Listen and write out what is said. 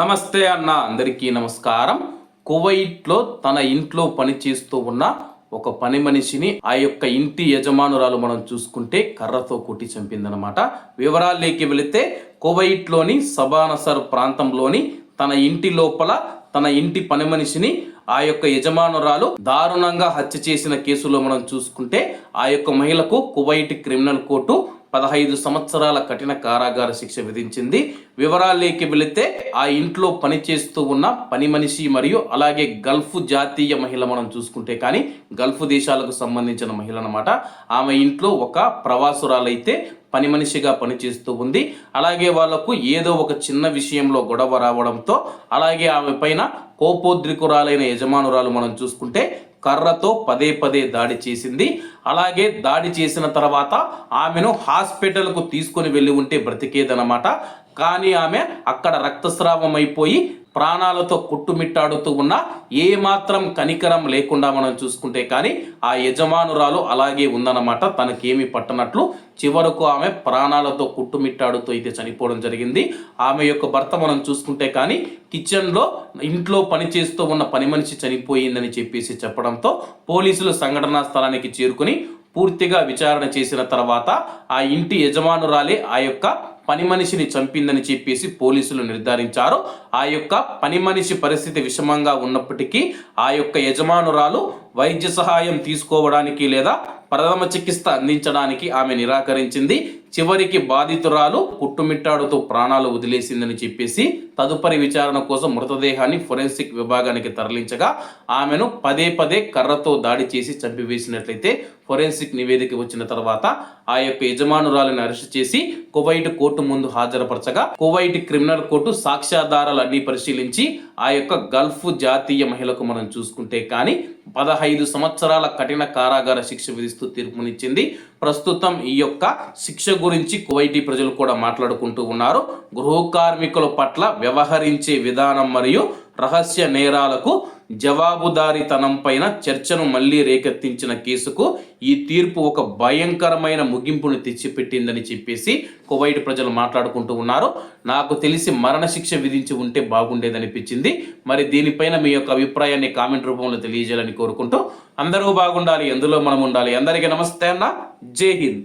నమస్తే అన్న, అందరికీ నమస్కారం. కువైట్లో తన ఇంట్లో పనిచేస్తూ ఉన్న ఒక పని మనిషిని ఆ యొక్క ఇంటి యజమానురాలు మనం చూసుకుంటే కర్రతో కొట్టి చంపిందనమాట. వివరాల్లోకి వెళితే కువైట్లోని సబానసర్ ప్రాంతంలోని తన ఇంటి లోపల తన ఇంటి పని మనిషిని ఆ యొక్క యజమానురాలు దారుణంగా హత్య చేసిన కేసులో మనం చూసుకుంటే ఆ యొక్క మహిళకు కువైట్ క్రిమినల్ కోర్టు 15 సంవత్సరాల కఠిన కారాగార శిక్ష విధించింది. వివరాల్లోకి వెళితే ఆ ఇంట్లో పనిచేస్తూ ఉన్న పని మనిషి మరియు అలాగే గల్ఫ్ జాతీయ మహిళ మనం చూసుకుంటే కానీ గల్ఫ్ దేశాలకు సంబంధించిన మహిళ అన్నమాట. ఆమె ఇంట్లో ఒక ప్రవాసురాలైతే పని మనిషిగా పనిచేస్తూ ఉంది. అలాగే వాళ్లకు ఏదో ఒక చిన్న విషయంలో గొడవ రావడంతో అలాగే ఆమె పైన కోపోద్రికురాలైన యజమానురాలు మనం చూసుకుంటే కర్రతో పదే దాడి చేసింది. అలాగే దాడి చేసిన తర్వాత ఆమెను హాస్పిటల్కు తీసుకొని వెళ్ళి ఉంటే బ్రతికేదనమాట. కానీ ఆమె అక్కడ రక్తస్రావం అయిపోయి ప్రాణాలతో కొట్టుమిట్టాడుతూ ఉన్న ఏమాత్రం కనికరం లేకుండా మనం చూసుకుంటే కానీ ఆ యజమానురాలు అలాగే ఉందన్నమాట. తనకేమి పట్టనట్లు చివరకు ఆమె ప్రాణాలతో కొట్టుమిట్టాడుతూ అయితే చనిపోవడం జరిగింది. ఆమె యొక్క భర్త మనం చూసుకుంటే కానీ కిచెన్లో ఇంట్లో పనిచేస్తూ ఉన్న పని మనిషి చనిపోయిందని చెప్పడంతో పోలీసులు సంఘటనా స్థలానికి చేరుకుని పూర్తిగా విచారణ చేసిన తర్వాత ఆ ఇంటి యజమానురాలే ఆ యొక్క పని మనిషిని చంపిందని పోలీసులు నిర్ధారించారు. ఆ యొక్క పని మనిషి పరిస్థితి విషమంగా ఉన్నప్పటికీ ఆ యొక్క యజమానురాలు వైద్య సహాయం తీసుకోవడానికి లేదా ప్రథమ చికిత్స అందించడానికి ఆమె నిరాకరించింది. చివరికి బాధితురాలు కుట్టుమిట్టాడుతూ ప్రాణాలు వదిలేసిందని తదుపరి విచారణ కోసం మృతదేహాన్ని ఫోరెన్సిక్ విభాగానికి తరలించగా ఆమెను పదే కర్రతో దాడి చేసి చంపివేసినట్లయితే ఫోరెన్సిక్ నివేదిక వచ్చిన తర్వాత ఆ యొక్క యజమానురాలను అరెస్ట్ చేసి కువైట్ కోర్టు ముందు హాజరుపరచగా కువైట్ క్రిమినల్ కోర్టు సాక్ష్యాధారాలన్నీ పరిశీలించి ఆ యొక్క గల్ఫ్ జాతీయ మహిళకు మనం చూసుకుంటే కానీ 15 సంవత్సరాల కఠిన కారాగార శిక్ష విధిస్తూ తీర్పునిచ్చింది. ప్రస్తుతం ఈ యొక్క శిక్ష గురించి కువైటీ ప్రజలు కూడా మాట్లాడుకుంటూ ఉన్నారు. గృహ కార్మికుల పట్ల వ్యవహరించే విధానం మరియు రహస్య నేరాలకు జవాబుదారీతనం పైన చర్చను మళ్లీ రేకెత్తించిన కేసుకు ఈ తీర్పు ఒక భయంకరమైన ముగింపును తెచ్చిపెట్టిందని కువైట్ ప్రజలు మాట్లాడుకుంటూ ఉన్నారు. నాకు తెలిసి మరణశిక్ష విధించి ఉంటే బాగుండేదనిపించింది. మరి దీనిపైన మీ యొక్క అభిప్రాయాన్ని కామెంట్ రూపంలో తెలియజేయాలని కోరుకుంటూ అందరూ బాగుండాలి, ఎందులో మనం ఉండాలి. అందరికీ నమస్తే అన్న, జై హింద్.